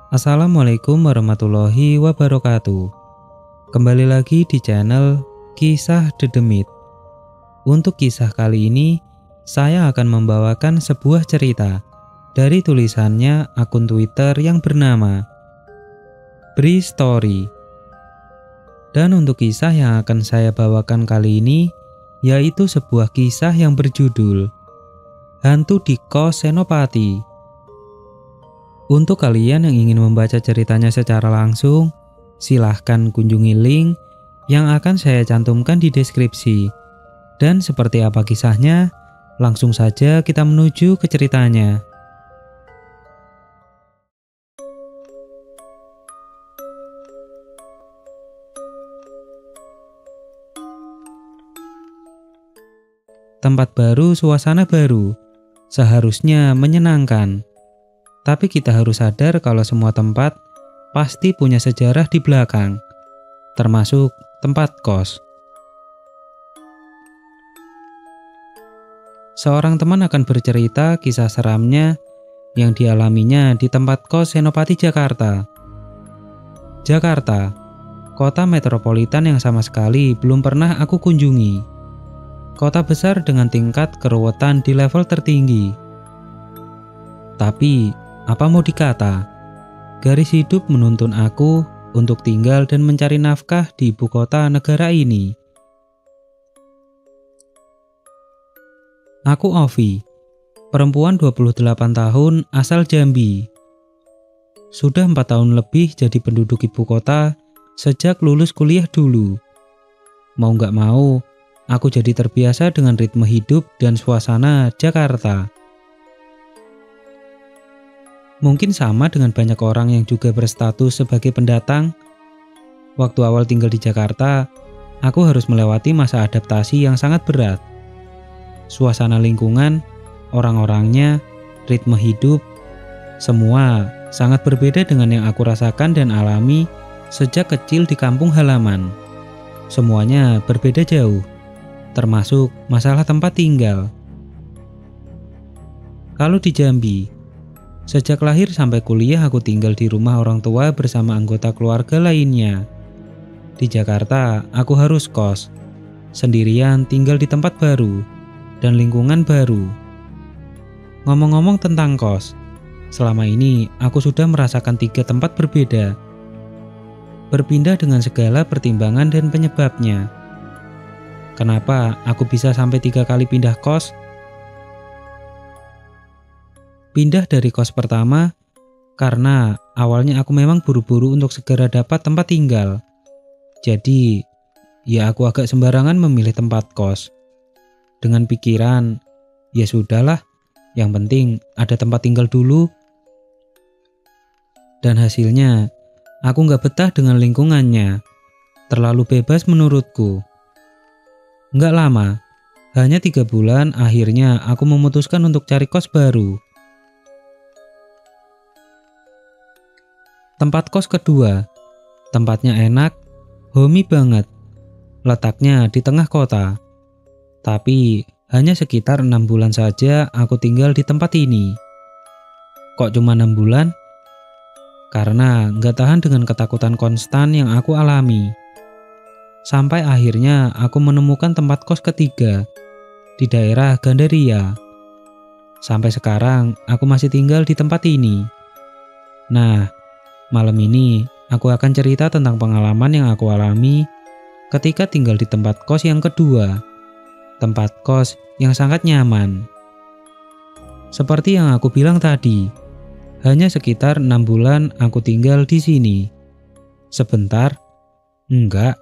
Assalamualaikum warahmatullahi wabarakatuh. Kembali lagi di channel Kisah Dedemit. Untuk kisah kali ini, saya akan membawakan sebuah cerita dari tulisannya akun Twitter yang bernama Bri Story. Dan untuk kisah yang akan saya bawakan kali ini, yaitu sebuah kisah yang berjudul Hantu di Kos Senopati. Untuk kalian yang ingin membaca ceritanya secara langsung, silahkan kunjungi link yang akan saya cantumkan di deskripsi. Dan seperti apa kisahnya, langsung saja kita menuju ke ceritanya. Tempat baru, suasana baru, seharusnya menyenangkan. Tapi kita harus sadar kalau semua tempat pasti punya sejarah di belakang, termasuk tempat kos. Seorang teman akan bercerita kisah seramnya yang dialaminya di tempat kos Senopati Jakarta. Jakarta, kota metropolitan yang sama sekali belum pernah aku kunjungi. Kota besar dengan tingkat keruwetan di level tertinggi. Tapi apa mau dikata, garis hidup menuntun aku untuk tinggal dan mencari nafkah di ibu kota negara ini. Aku Ovi, perempuan 28 tahun asal Jambi. Sudah 4 tahun lebih jadi penduduk ibu kota sejak lulus kuliah dulu. Mau gak mau, aku jadi terbiasa dengan ritme hidup dan suasana Jakarta. Mungkin sama dengan banyak orang yang juga berstatus sebagai pendatang. Waktu awal tinggal di Jakarta, aku harus melewati masa adaptasi yang sangat berat. Suasana lingkungan, orang-orangnya, ritme hidup, semua sangat berbeda dengan yang aku rasakan dan alami sejak kecil di kampung halaman. Semuanya berbeda jauh, termasuk masalah tempat tinggal. Kalau di Jambi, sejak lahir sampai kuliah aku tinggal di rumah orang tua bersama anggota keluarga lainnya. Di Jakarta, aku harus kos, sendirian tinggal di tempat baru, dan lingkungan baru. Ngomong-ngomong tentang kos, selama ini aku sudah merasakan 3 tempat berbeda. Berpindah dengan segala pertimbangan dan penyebabnya. Kenapa aku bisa sampai 3 kali pindah kos? Pindah dari kos pertama karena awalnya aku memang buru-buru untuk segera dapat tempat tinggal. Jadi, ya aku agak sembarangan memilih tempat kos. Dengan pikiran, ya sudahlah, yang penting ada tempat tinggal dulu. Dan hasilnya, aku nggak betah dengan lingkungannya. Terlalu bebas menurutku. Nggak lama, hanya 3 bulan akhirnya aku memutuskan untuk cari kos baru. Tempat kos kedua, tempatnya enak, homey banget. Letaknya di tengah kota. Tapi hanya sekitar 6 bulan saja aku tinggal di tempat ini. Kok cuma 6 bulan? Karena nggak tahan dengan ketakutan konstan yang aku alami. Sampai akhirnya aku menemukan tempat kos ketiga di daerah Gandaria. Sampai sekarang aku masih tinggal di tempat ini. Nah, malam ini aku akan cerita tentang pengalaman yang aku alami ketika tinggal di tempat kos yang kedua. Tempat kos yang sangat nyaman. Seperti yang aku bilang tadi, hanya sekitar 6 bulan aku tinggal di sini. Sebentar? Enggak,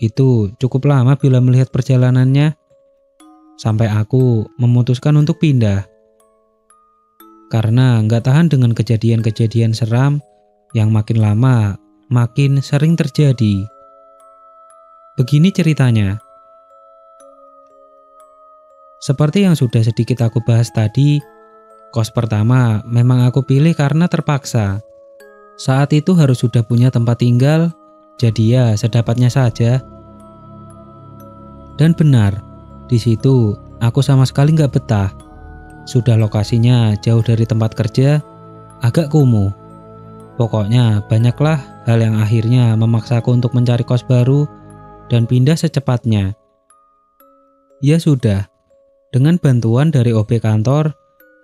itu cukup lama bila melihat perjalanannya. Sampai aku memutuskan untuk pindah. Karena nggak tahan dengan kejadian-kejadian seram yang makin lama makin sering terjadi. Begini ceritanya. Seperti yang sudah sedikit aku bahas tadi, kos pertama memang aku pilih karena terpaksa. Saat itu harus sudah punya tempat tinggal, jadi ya sedapatnya saja. Dan benar, di situ aku sama sekali nggak betah. Sudah lokasinya jauh dari tempat kerja, agak kumuh. Pokoknya banyaklah hal yang akhirnya memaksaku untuk mencari kos baru dan pindah secepatnya. Ya sudah, dengan bantuan dari OB kantor,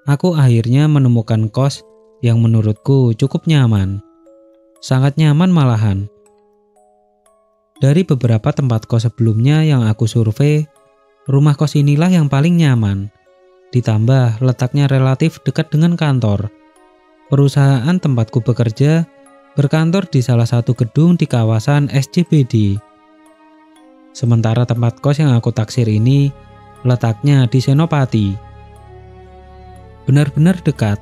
aku akhirnya menemukan kos yang menurutku cukup nyaman. Sangat nyaman malahan. Dari beberapa tempat kos sebelumnya yang aku survei, rumah kos inilah yang paling nyaman. Ditambah letaknya relatif dekat dengan kantor. Perusahaan tempatku bekerja berkantor di salah satu gedung di kawasan SCBD. Sementara tempat kos yang aku taksir ini letaknya di Senopati. Benar-benar dekat.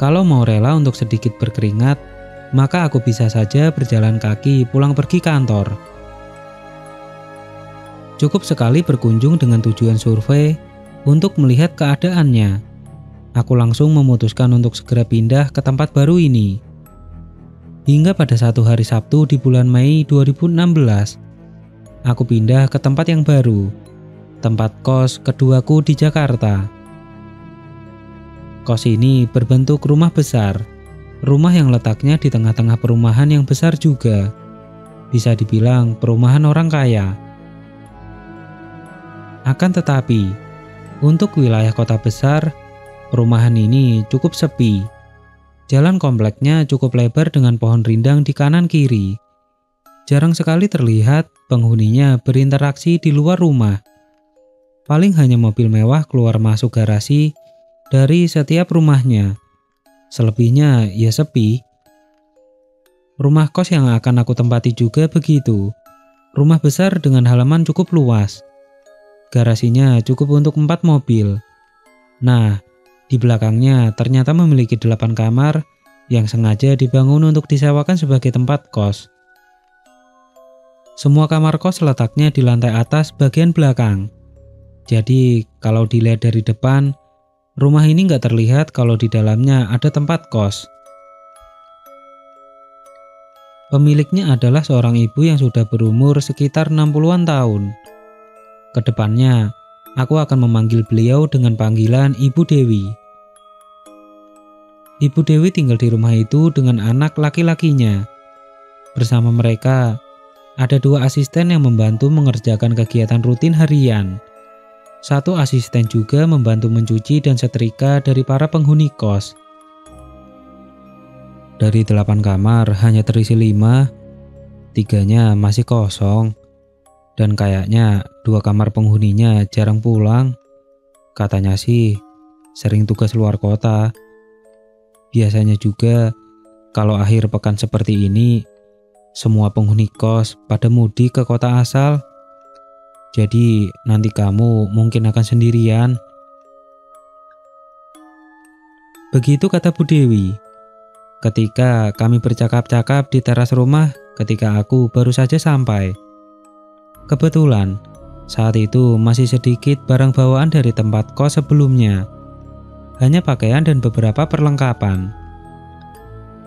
Kalau mau rela untuk sedikit berkeringat, maka aku bisa saja berjalan kaki pulang pergi kantor. Cukup sekali berkunjung dengan tujuan survei untuk melihat keadaannya. Aku langsung memutuskan untuk segera pindah ke tempat baru ini. Hingga pada satu hari Sabtu di bulan Mei 2016, aku pindah ke tempat yang baru, tempat kos keduaku di Jakarta. Kos ini berbentuk rumah besar, rumah yang letaknya di tengah-tengah perumahan yang besar juga. Bisa dibilang perumahan orang kaya. Akan tetapi, untuk wilayah kota besar, perumahan ini cukup sepi. Jalan kompleknya cukup lebar dengan pohon rindang di kanan kiri. Jarang sekali terlihat penghuninya berinteraksi di luar rumah. Paling hanya mobil mewah keluar masuk garasi dari setiap rumahnya. Selebihnya ya sepi. Rumah kos yang akan aku tempati juga begitu. Rumah besar dengan halaman cukup luas. Garasinya cukup untuk 4 mobil. Nah, di belakangnya ternyata memiliki 8 kamar yang sengaja dibangun untuk disewakan sebagai tempat kos. Semua kamar kos letaknya di lantai atas bagian belakang. Jadi, kalau dilihat dari depan, rumah ini nggak terlihat kalau di dalamnya ada tempat kos. Pemiliknya adalah seorang ibu yang sudah berumur sekitar 60-an tahun. Kedepannya, aku akan memanggil beliau dengan panggilan Ibu Dewi. Ibu Dewi tinggal di rumah itu dengan anak laki-lakinya. Bersama mereka, ada 2 asisten yang membantu mengerjakan kegiatan rutin harian. 1 asisten juga membantu mencuci dan setrika dari para penghuni kos. Dari 8 kamar hanya terisi 5, 3-nya masih kosong. Dan kayaknya 2 kamar penghuninya jarang pulang. Katanya sih sering tugas luar kota. Biasanya juga kalau akhir pekan seperti ini, semua penghuni kos pada mudik ke kota asal. Jadi nanti kamu mungkin akan sendirian. Begitu kata Bu Dewi. Ketika kami bercakap-cakap di teras rumah ketika aku baru saja sampai. Kebetulan, saat itu masih sedikit barang bawaan dari tempat kos sebelumnya. Hanya pakaian dan beberapa perlengkapan.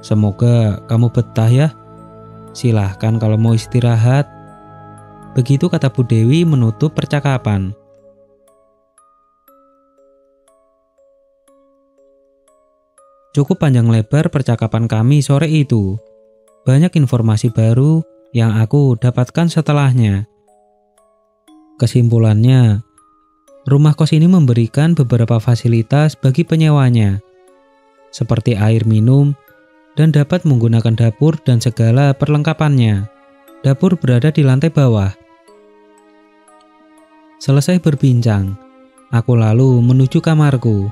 Semoga kamu betah ya. Silahkan kalau mau istirahat. Begitu kata Bu Dewi menutup percakapan. Cukup panjang lebar percakapan kami sore itu. Banyak informasi baru yang aku dapatkan setelahnya. Kesimpulannya, rumah kos ini memberikan beberapa fasilitas bagi penyewanya, seperti air minum, dan dapat menggunakan dapur dan segala perlengkapannya. Dapur berada di lantai bawah. Selesai berbincang, aku lalu menuju kamarku.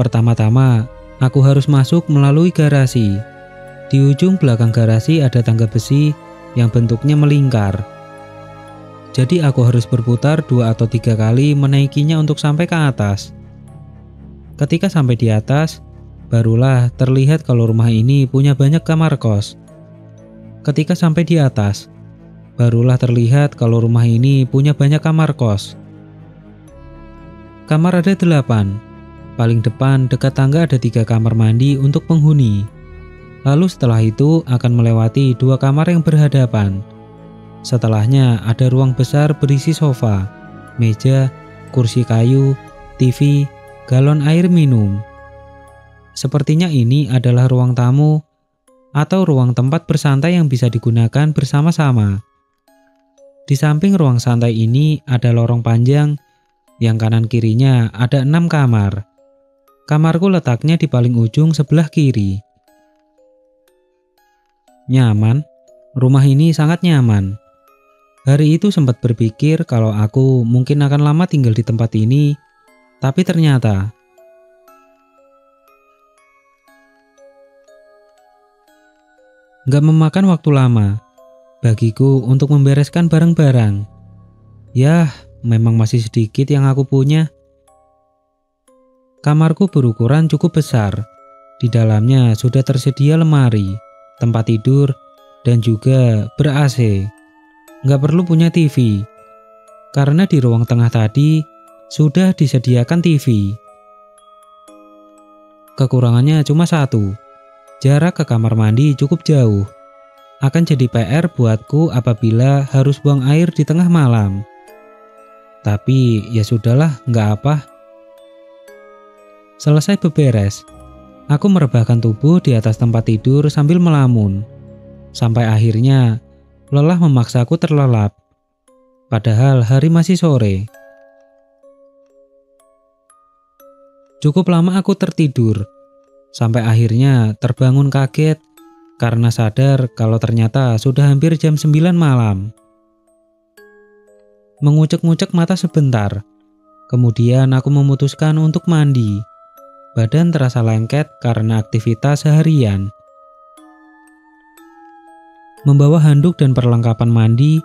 Pertama-tama, aku harus masuk melalui garasi. Di ujung belakang garasi ada tangga besi yang bentuknya melingkar. Jadi aku harus berputar 2 atau 3 kali menaikinya untuk sampai ke atas. Ketika sampai di atas, barulah terlihat kalau rumah ini punya banyak kamar kos. Ketika sampai di atas, barulah terlihat kalau rumah ini punya banyak kamar kos. Kamar ada 8. Paling depan dekat tangga ada 3 kamar mandi untuk penghuni. Lalu setelah itu akan melewati 2 kamar yang berhadapan. Setelahnya ada ruang besar berisi sofa, meja, kursi kayu, TV, galon air minum. sepertinya ini adalah ruang tamu atau ruang tempat bersantai yang bisa digunakan bersama-sama. Di samping ruang santai ini ada lorong panjang yang kanan kirinya ada 6 kamar. Kamarku letaknya di paling ujung sebelah kiri. Nyaman, rumah ini sangat nyaman. Hari itu sempat berpikir kalau aku mungkin akan lama tinggal di tempat ini, tapi ternyata nggak memakan waktu lama bagiku untuk membereskan barang-barang. Yah, memang masih sedikit yang aku punya. Kamarku berukuran cukup besar. Di dalamnya sudah tersedia lemari, tempat tidur, dan juga ber-AC. Nggak perlu punya TV, karena di ruang tengah tadi sudah disediakan TV. Kekurangannya cuma satu, jarak ke kamar mandi cukup jauh. Akan jadi PR buatku apabila harus buang air di tengah malam. Tapi ya sudahlah, nggak apa. Selesai beberes, aku merebahkan tubuh di atas tempat tidur sambil melamun. Sampai akhirnya lelah memaksaku terlelap. Padahal hari masih sore. Cukup lama aku tertidur, sampai akhirnya terbangun kaget karena sadar kalau ternyata sudah hampir jam 9 malam. Mengucek-ngucek mata sebentar, kemudian aku memutuskan untuk mandi. Badan terasa lengket karena aktivitas seharian. Membawa handuk dan perlengkapan mandi,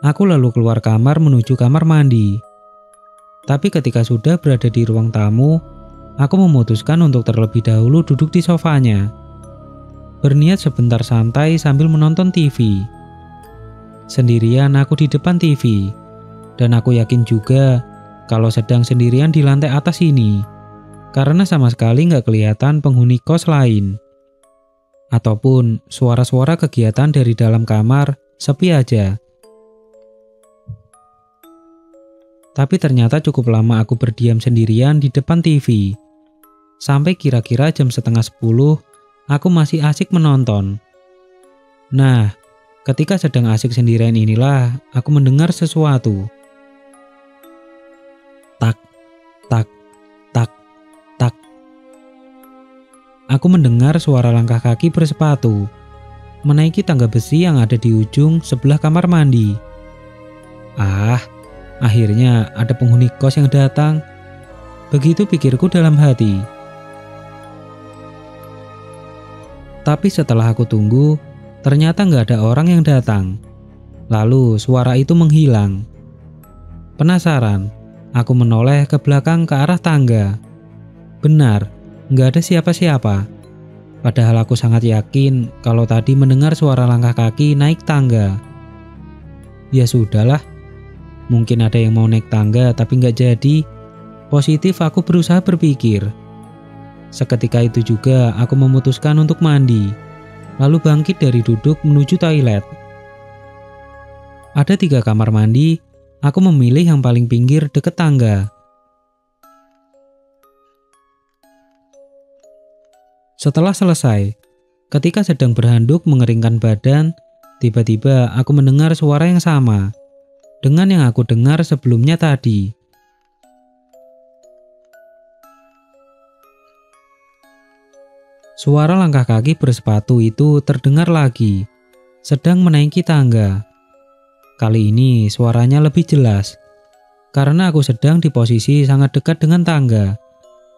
aku lalu keluar kamar menuju kamar mandi. Tapi ketika sudah berada di ruang tamu, aku memutuskan untuk terlebih dahulu duduk di sofanya. Berniat sebentar santai sambil menonton TV. Sendirian aku di depan TV, dan aku yakin juga kalau sedang sendirian di lantai atas ini, karena sama sekali nggak kelihatan penghuni kos lain. Ataupun suara-suara kegiatan dari dalam kamar, sepi aja. Tapi ternyata cukup lama aku berdiam sendirian di depan TV. Sampai kira-kira jam setengah 10, aku masih asik menonton. Nah, ketika sedang asik sendirian inilah aku mendengar sesuatu. Tak, tak, tak, tak. Aku mendengar suara langkah kaki bersepatu menaiki tangga besi yang ada di ujung sebelah kamar mandi. Akhirnya ada penghuni kos yang datang. Begitu pikirku dalam hati. Tapi setelah aku tunggu, ternyata nggak ada orang yang datang. Lalu suara itu menghilang. Penasaran, aku menoleh ke belakang ke arah tangga. Benar, nggak ada siapa-siapa. Padahal aku sangat yakin kalau tadi mendengar suara langkah kaki naik tangga. Ya sudahlah, mungkin ada yang mau naik tangga tapi nggak jadi. Positif aku berusaha berpikir. Seketika itu juga aku memutuskan untuk mandi, lalu bangkit dari duduk menuju toilet. Ada 3 kamar mandi, aku memilih yang paling pinggir dekat tangga. Setelah selesai, ketika sedang berhanduk mengeringkan badan, tiba-tiba aku mendengar suara yang sama dengan yang aku dengar sebelumnya tadi. Suara langkah kaki bersepatu itu terdengar lagi, sedang menaiki tangga. Kali ini suaranya lebih jelas, karena aku sedang di posisi sangat dekat dengan tangga.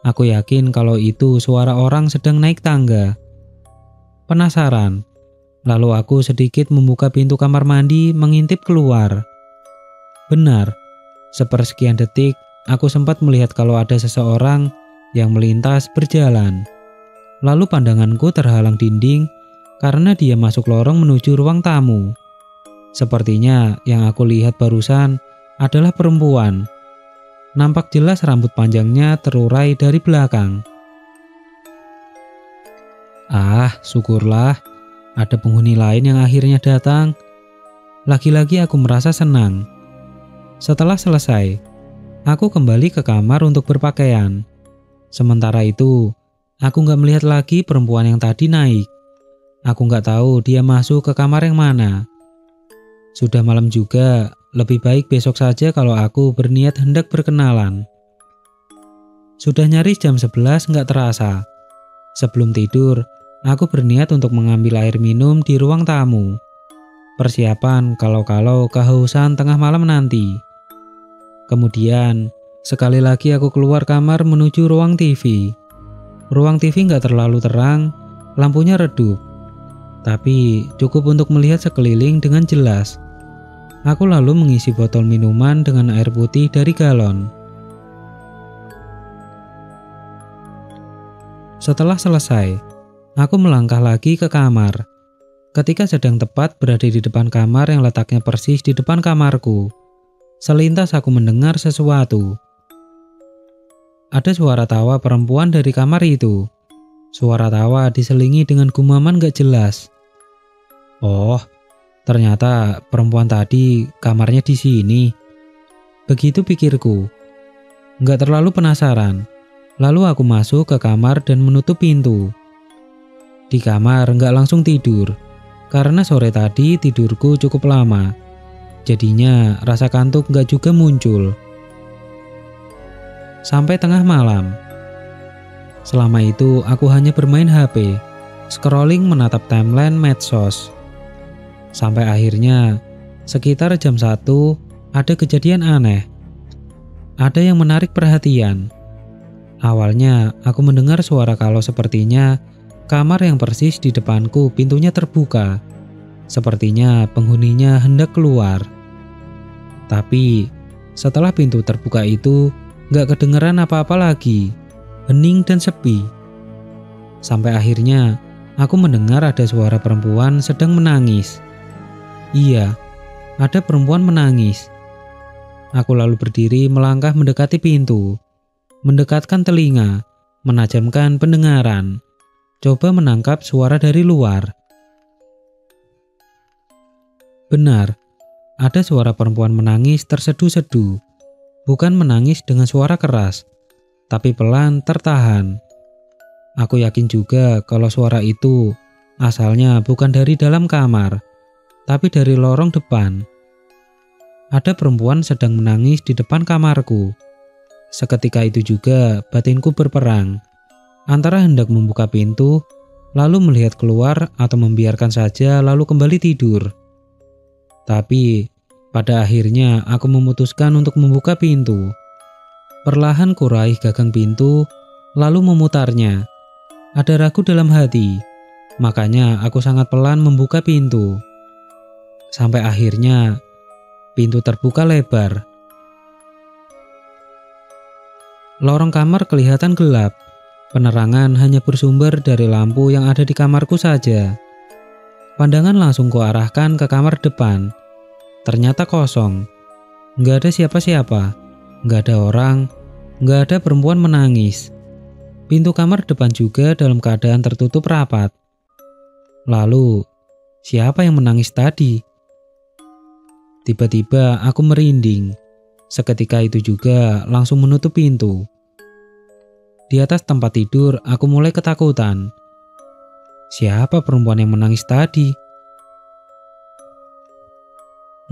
Aku yakin kalau itu suara orang sedang naik tangga. Penasaran, lalu aku sedikit membuka pintu kamar mandi mengintip keluar. Benar, sepersekian detik aku sempat melihat kalau ada seseorang yang melintas berjalan. Lalu pandanganku terhalang dinding karena dia masuk lorong menuju ruang tamu. Sepertinya yang aku lihat barusan adalah perempuan. Nampak jelas rambut panjangnya terurai dari belakang. Syukurlah ada penghuni lain yang akhirnya datang. Lagi-lagi aku merasa senang. Setelah selesai, aku kembali ke kamar untuk berpakaian. Sementara itu, Aku nggak melihat lagi perempuan yang tadi naik. Aku nggak tahu dia masuk ke kamar yang mana. Sudah malam juga, lebih baik besok saja kalau aku berniat hendak berkenalan. Sudah nyaris jam 11 nggak terasa. Sebelum tidur, aku berniat untuk mengambil air minum di ruang tamu. Persiapan kalau-kalau kehausan tengah malam nanti. Kemudian, sekali lagi aku keluar kamar menuju ruang TV. Ruang TV nggak terlalu terang, lampunya redup. Tapi cukup untuk melihat sekeliling dengan jelas. Aku lalu mengisi botol minuman dengan air putih dari galon. Setelah selesai, aku melangkah lagi ke kamar. Ketika sedang tepat berada di depan kamar yang letaknya persis di depan kamarku, selintas aku mendengar sesuatu. Ada suara tawa perempuan dari kamar itu. Suara tawa diselingi dengan gumaman gak jelas. Oh, ternyata perempuan tadi kamarnya di sini. Begitu pikirku. Gak terlalu penasaran. Lalu aku masuk ke kamar dan menutup pintu. Di kamar gak langsung tidur. Karena sore tadi tidurku cukup lama. Jadinya rasa kantuk gak juga muncul. Sampai tengah malam. Selama itu aku hanya bermain HP, scrolling menatap timeline medsos. Sampai akhirnya, sekitar jam 1, ada kejadian aneh. Ada yang menarik perhatian. Awalnya aku mendengar suara kalau sepertinya kamar yang persis di depanku pintunya terbuka. Sepertinya penghuninya hendak keluar. Tapi setelah pintu terbuka itu, gak kedengeran apa-apa lagi. Hening dan sepi. Sampai akhirnya aku mendengar ada suara perempuan sedang menangis. Iya, ada perempuan menangis. Aku lalu berdiri melangkah mendekati pintu. Mendekatkan telinga, menajamkan pendengaran. Coba menangkap suara dari luar. Benar, ada suara perempuan menangis terseduh-seduh. Bukan menangis dengan suara keras, tapi pelan tertahan. Aku yakin juga kalau suara itu asalnya bukan dari dalam kamar, tapi dari lorong depan. Ada perempuan sedang menangis di depan kamarku. Seketika itu juga batinku berperang, antara hendak membuka pintu, lalu melihat keluar atau membiarkan saja lalu kembali tidur. Tapi pada akhirnya aku memutuskan untuk membuka pintu. Perlahan kuraih gagang pintu, lalu memutarnya. Ada ragu dalam hati, makanya aku sangat pelan membuka pintu. Sampai akhirnya, pintu terbuka lebar. Lorong kamar kelihatan gelap. Penerangan hanya bersumber dari lampu yang ada di kamarku saja. Pandangan langsung kuarahkan ke kamar depan. Ternyata kosong. Nggak ada siapa-siapa. Nggak ada orang. Nggak ada perempuan menangis. Pintu kamar depan juga dalam keadaan tertutup rapat. Lalu, siapa yang menangis tadi? Tiba-tiba aku merinding. Seketika itu juga langsung menutup pintu. Di atas tempat tidur aku mulai ketakutan. Siapa perempuan yang menangis tadi?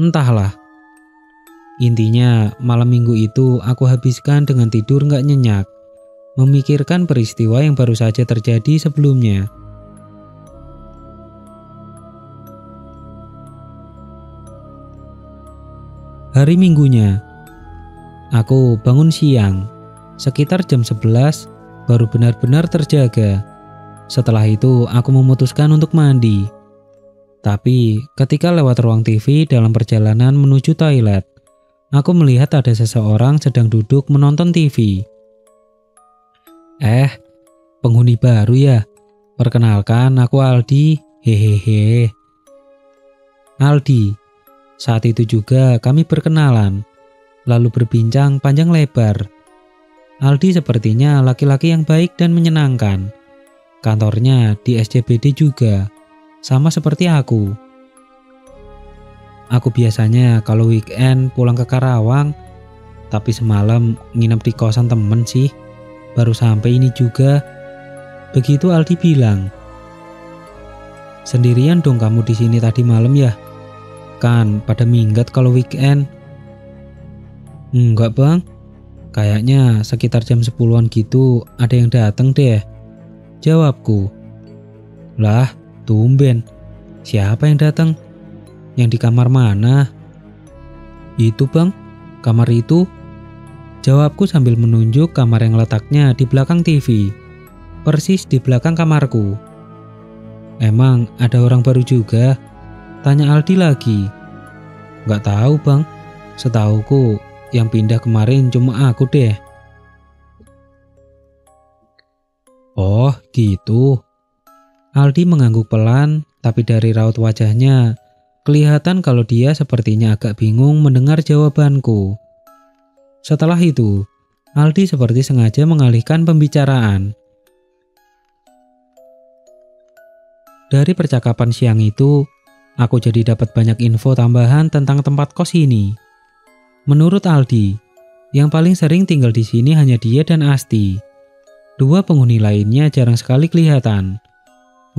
Entahlah. Intinya malam minggu itu aku habiskan dengan tidur gak nyenyak, memikirkan peristiwa yang baru saja terjadi sebelumnya. Hari Minggunya. Aku bangun siang, sekitar jam 11, baru benar-benar terjaga. Setelah itu aku memutuskan untuk mandi. Tapi ketika lewat ruang TV dalam perjalanan menuju toilet, aku melihat ada seseorang sedang duduk menonton TV. Penghuni baru ya? Perkenalkan, aku Aldi, hehehe. Aldi. Saat itu juga kami berkenalan, lalu berbincang panjang lebar. Aldi sepertinya laki-laki yang baik dan menyenangkan. Kantornya di SCBD juga, sama seperti aku. Aku biasanya kalau weekend pulang ke Karawang, tapi semalam nginep di kosan temen sih. Baru sampai ini juga. Begitu Aldi bilang, "Sendirian dong kamu di sini tadi malam ya? Kan pada minggat kalau weekend." "Enggak bang, kayaknya sekitar jam 10-an gitu ada yang datang deh," jawabku. "Lah, tumben. Siapa yang datang? Yang di kamar mana?" "Itu bang, kamar itu," jawabku sambil menunjuk kamar yang letaknya di belakang TV, persis di belakang kamarku. "Emang ada orang baru juga?" tanya Aldi lagi. "Nggak tahu bang, setauku yang pindah kemarin cuma aku deh." "Oh gitu." Aldi mengangguk pelan, tapi dari raut wajahnya kelihatan kalau dia sepertinya agak bingung mendengar jawabanku. Setelah itu, Aldi seperti sengaja mengalihkan pembicaraan. Dari percakapan siang itu, aku jadi dapat banyak info tambahan tentang tempat kos ini. Menurut Aldi, yang paling sering tinggal di sini hanya dia dan Asti. Dua penghuni lainnya jarang sekali kelihatan.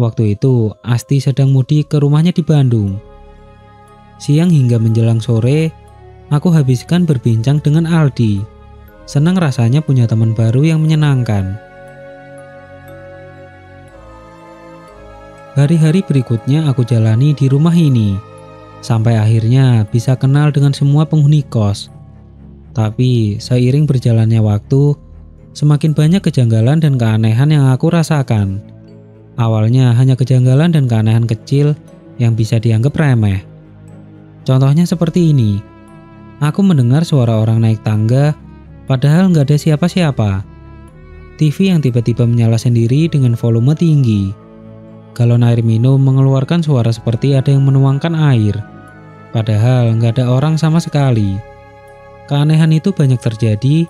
Waktu itu, Asti sedang mudik ke rumahnya di Bandung. Siang hingga menjelang sore, aku habiskan berbincang dengan Aldi. Senang rasanya punya teman baru yang menyenangkan. Hari-hari berikutnya aku jalani di rumah ini, sampai akhirnya bisa kenal dengan semua penghuni kos. Tapi seiring berjalannya waktu, semakin banyak kejanggalan dan keanehan yang aku rasakan. Awalnya hanya kejanggalan dan keanehan kecil yang bisa dianggap remeh. Contohnya seperti ini. Aku mendengar suara orang naik tangga, padahal nggak ada siapa-siapa. TV yang tiba-tiba menyala sendiri dengan volume tinggi. Galon air minum mengeluarkan suara seperti ada yang menuangkan air, padahal nggak ada orang sama sekali. Keanehan itu banyak terjadi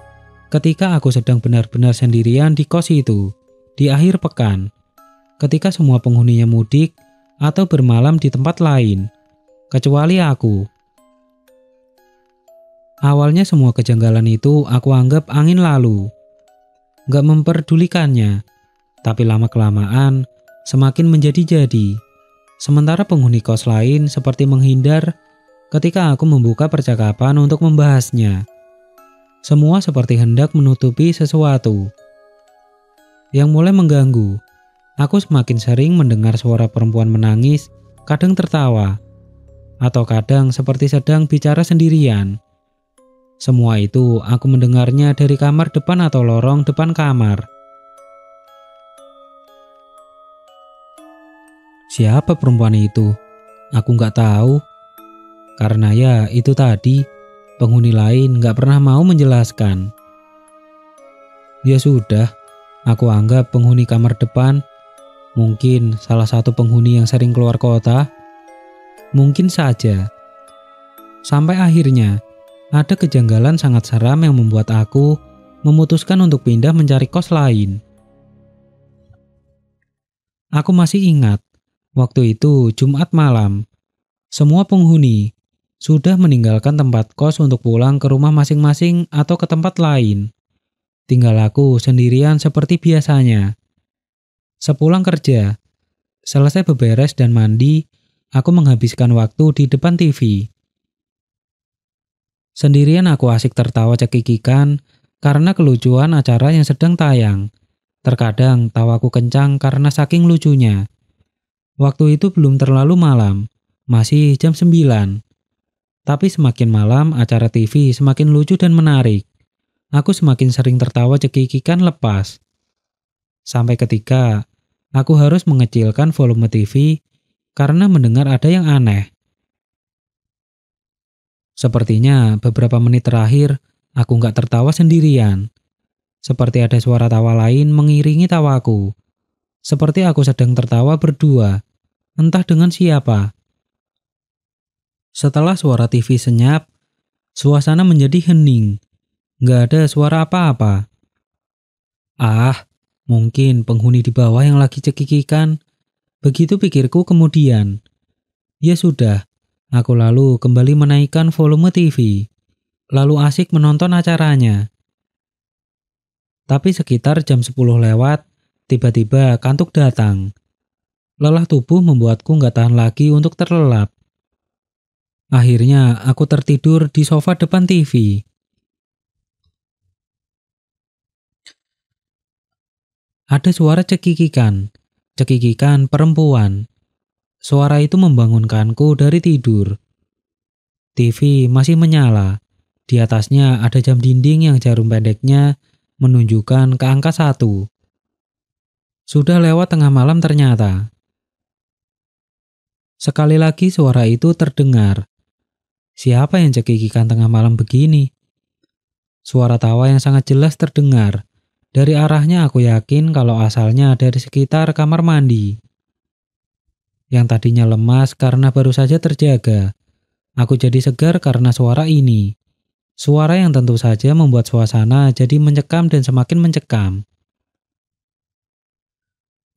ketika aku sedang benar-benar sendirian di kos itu, di akhir pekan, ketika semua penghuninya mudik atau bermalam di tempat lain, kecuali aku. Awalnya semua kejanggalan itu aku anggap angin lalu, gak memperdulikannya, tapi lama-kelamaan semakin menjadi-jadi. Sementara penghuni kos lain seperti menghindar ketika aku membuka percakapan untuk membahasnya. Semua seperti hendak menutupi sesuatu yang mulai mengganggu. Aku semakin sering mendengar suara perempuan menangis, kadang tertawa, atau kadang seperti sedang bicara sendirian. Semua itu aku mendengarnya dari kamar depan atau lorong depan kamar. Siapa perempuan itu? Aku nggak tahu. Karena ya itu tadi, penghuni lain nggak pernah mau menjelaskan. Ya sudah, aku anggap penghuni kamar depan. Mungkin salah satu penghuni yang sering keluar kota. Mungkin saja. Sampai akhirnya, ada kejanggalan sangat seram yang membuat aku memutuskan untuk pindah mencari kos lain. Aku masih ingat, waktu itu Jumat malam. Semua penghuni sudah meninggalkan tempat kos untuk pulang ke rumah masing-masing atau ke tempat lain. Tinggal aku sendirian seperti biasanya. Sepulang kerja, selesai beberes dan mandi, aku menghabiskan waktu di depan TV. Sendirian aku asik tertawa cekikikan karena kelucuan acara yang sedang tayang. Terkadang tawaku kencang karena saking lucunya. Waktu itu belum terlalu malam, masih jam 9. Tapi semakin malam acara TV semakin lucu dan menarik. Aku semakin sering tertawa cekikikan lepas. Sampai ketika aku harus mengecilkan volume TV karena mendengar ada yang aneh. Sepertinya beberapa menit terakhir aku nggak tertawa sendirian. Seperti ada suara tawa lain mengiringi tawaku. Seperti aku sedang tertawa berdua, entah dengan siapa. Setelah suara TV senyap, suasana menjadi hening. Nggak ada suara apa-apa. Ah, mungkin penghuni di bawah yang lagi cekikikan. Begitu pikirku kemudian. Ya sudah, aku lalu kembali menaikkan volume TV. Lalu asik menonton acaranya. Tapi sekitar jam 10 lewat, Tiba-tiba kantuk datang. Lelah tubuh membuatku nggak tahan lagi untuk terlelap. Akhirnya aku tertidur di sofa depan TV. Ada suara cekikikan perempuan. Suara itu membangunkanku dari tidur. TV masih menyala. Di atasnya ada jam dinding yang jarum pendeknya menunjukkan ke angka 1. Sudah lewat tengah malam ternyata. Sekali lagi suara itu terdengar. Siapa yang cekikikan tengah malam begini? Suara tawa yang sangat jelas terdengar. Dari arahnya aku yakin kalau asalnya dari sekitar kamar mandi. Yang tadinya lemas karena baru saja terjaga. Aku jadi segar karena suara ini. Suara yang tentu saja membuat suasana jadi mencekam dan semakin mencekam.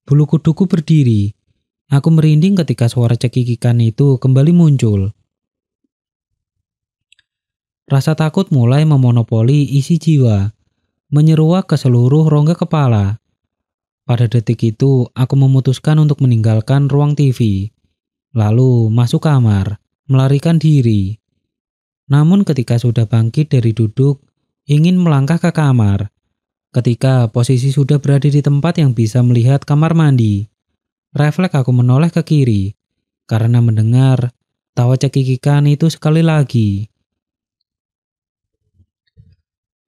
Bulu kuduku berdiri. Aku merinding ketika suara cekikikan itu kembali muncul. Rasa takut mulai memonopoli isi jiwa, menyeruak ke seluruh rongga kepala. Pada detik itu, aku memutuskan untuk meninggalkan ruang TV, lalu masuk kamar, melarikan diri. Namun ketika sudah bangkit dari duduk, ingin melangkah ke kamar. Ketika posisi sudah berada di tempat yang bisa melihat kamar mandi, refleks aku menoleh ke kiri, karena mendengar tawa cekikikan itu sekali lagi.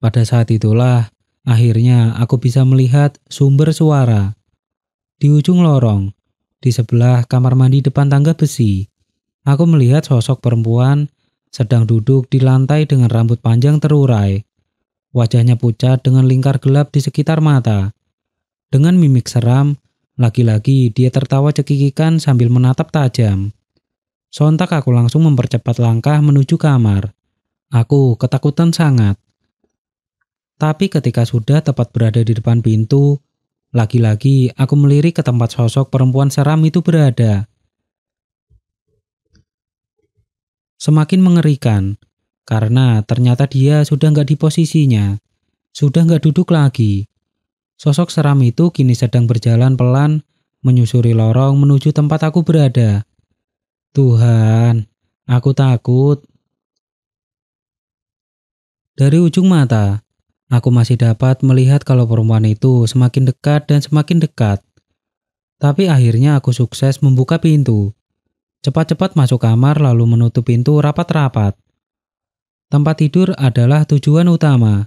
Pada saat itulah, akhirnya aku bisa melihat sumber suara. Di ujung lorong, di sebelah kamar mandi depan tangga besi, aku melihat sosok perempuan sedang duduk di lantai dengan rambut panjang terurai. Wajahnya pucat dengan lingkar gelap di sekitar mata. Dengan mimik seram, lagi-lagi dia tertawa cekikikan sambil menatap tajam. Sontak aku langsung mempercepat langkah menuju kamar. Aku ketakutan sangat. Tapi ketika sudah tepat berada di depan pintu, lagi-lagi aku melirik ke tempat sosok perempuan seram itu berada. Semakin mengerikan, karena ternyata dia sudah nggak di posisinya, sudah nggak duduk lagi. Sosok seram itu kini sedang berjalan pelan, menyusuri lorong menuju tempat aku berada. Tuhan, aku takut. Dari ujung mata, aku masih dapat melihat kalau perempuan itu semakin dekat dan semakin dekat. Tapi akhirnya aku sukses membuka pintu. Cepat-cepat masuk kamar lalu menutup pintu rapat-rapat. Tempat tidur adalah tujuan utama.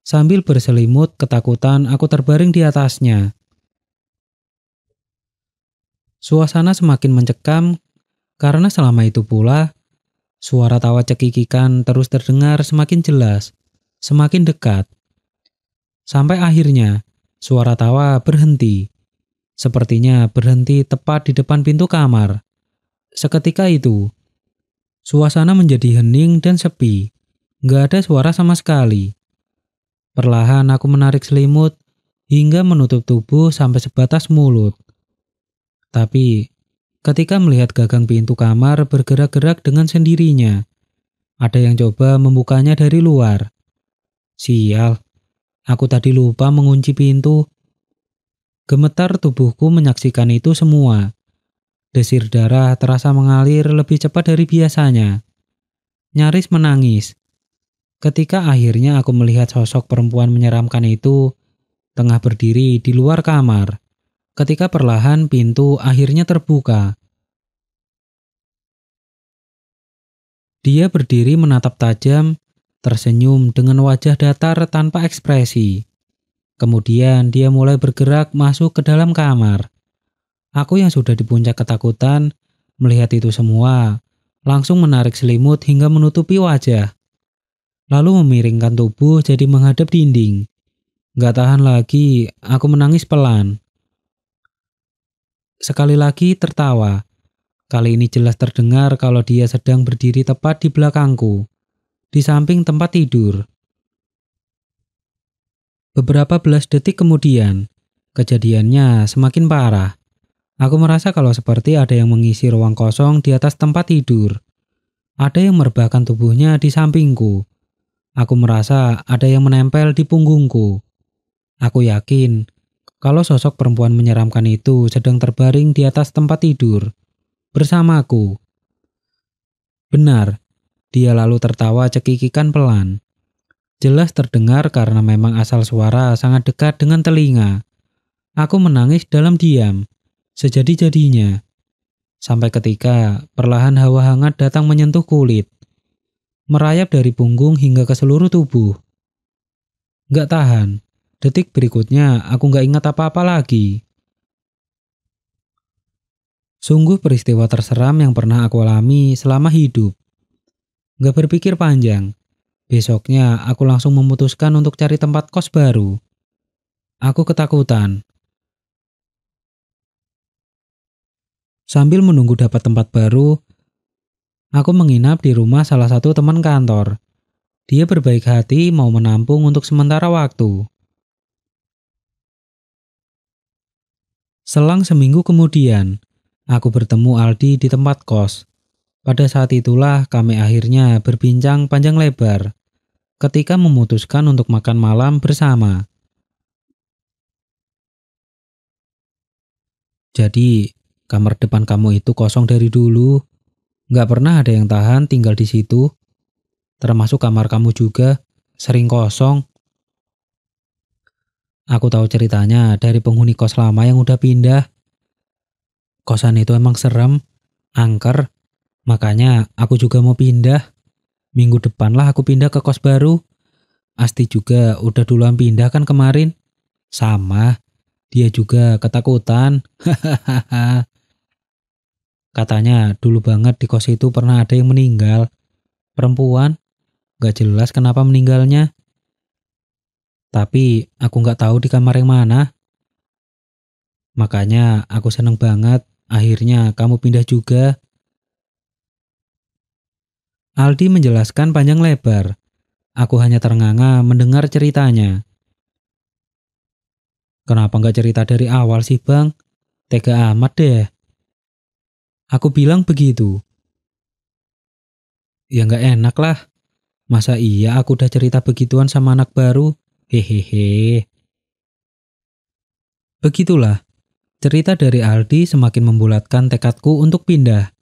Sambil berselimut ketakutan aku terbaring di atasnya. Suasana semakin mencekam karena selama itu pula suara tawa cekikikan terus terdengar semakin jelas, semakin dekat. Sampai akhirnya suara tawa berhenti. Sepertinya berhenti tepat di depan pintu kamar. Seketika itu, suasana menjadi hening dan sepi. Nggak ada suara sama sekali. Perlahan aku menarik selimut hingga menutup tubuh sampai sebatas mulut. Tapi ketika melihat gagang pintu kamar bergerak-gerak dengan sendirinya, ada yang coba membukanya dari luar. Sial, aku tadi lupa mengunci pintu. Gemetar tubuhku menyaksikan itu semua. Desir darah terasa mengalir lebih cepat dari biasanya. Nyaris menangis. Ketika akhirnya aku melihat sosok perempuan menyeramkan itu tengah berdiri di luar kamar. Ketika perlahan pintu akhirnya terbuka. Dia berdiri menatap tajam, tersenyum dengan wajah datar tanpa ekspresi. Kemudian dia mulai bergerak masuk ke dalam kamar. Aku yang sudah di puncak ketakutan, melihat itu semua, langsung menarik selimut hingga menutupi wajah. Lalu memiringkan tubuh jadi menghadap dinding. Gak tahan lagi, aku menangis pelan. Sekali lagi tertawa. Kali ini jelas terdengar kalau dia sedang berdiri tepat di belakangku, di samping tempat tidur. Beberapa belas detik kemudian, kejadiannya semakin parah. Aku merasa kalau seperti ada yang mengisi ruang kosong di atas tempat tidur. Ada yang merebahkan tubuhnya di sampingku. Aku merasa ada yang menempel di punggungku. Aku yakin kalau sosok perempuan menyeramkan itu sedang terbaring di atas tempat tidur bersamaku. Benar, dia lalu tertawa cekikikan pelan. Jelas terdengar karena memang asal suara sangat dekat dengan telinga. Aku menangis dalam diam, sejadi-jadinya. Sampai ketika perlahan hawa hangat datang menyentuh kulit, merayap dari punggung hingga ke seluruh tubuh. Gak tahan, detik berikutnya aku gak ingat apa-apa lagi. Sungguh peristiwa terseram yang pernah aku alami selama hidup. Gak berpikir panjang, besoknya aku langsung memutuskan untuk cari tempat kos baru. Aku ketakutan. Sambil menunggu dapat tempat baru, aku menginap di rumah salah satu teman kantor. Dia berbaik hati mau menampung untuk sementara waktu. Selang seminggu kemudian, aku bertemu Aldi di tempat kos. Pada saat itulah kami akhirnya berbincang panjang lebar ketika memutuskan untuk makan malam bersama. Jadi, kamar depan kamu itu kosong dari dulu. Nggak pernah ada yang tahan tinggal di situ. Termasuk kamar kamu juga, sering kosong. Aku tahu ceritanya dari penghuni kos lama yang udah pindah. Kosan itu emang serem, angker. Makanya aku juga mau pindah. Minggu depan lah aku pindah ke kos baru. Asti juga udah duluan pindah kan kemarin. Sama, dia juga ketakutan. Hahaha. Katanya dulu banget di kos itu pernah ada yang meninggal. Perempuan, gak jelas kenapa meninggalnya. Tapi aku gak tahu di kamar yang mana. Makanya aku seneng banget akhirnya kamu pindah juga. Aldi menjelaskan panjang lebar. Aku hanya ternganga mendengar ceritanya. Kenapa gak cerita dari awal sih bang? Tega amat deh. Aku bilang begitu. Ya gak enak lah. Masa iya aku udah cerita begituan sama anak baru? Hehehe. Begitulah, cerita dari Aldi semakin membulatkan tekadku untuk pindah.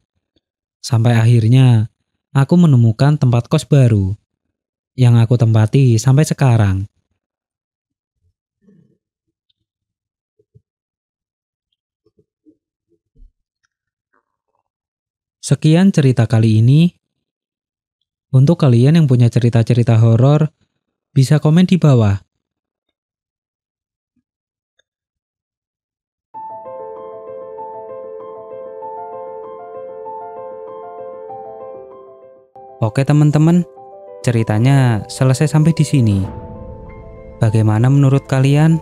Sampai akhirnya, aku menemukan tempat kos baru yang aku tempati sampai sekarang. Sekian cerita kali ini. Untuk kalian yang punya cerita-cerita horor, bisa komen di bawah. Oke teman-teman, ceritanya selesai sampai di sini. Bagaimana menurut kalian?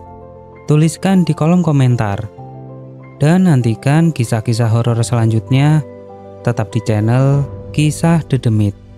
Tuliskan di kolom komentar. Dan nantikan kisah-kisah horor selanjutnya tetap di channel Kisah Dedemit.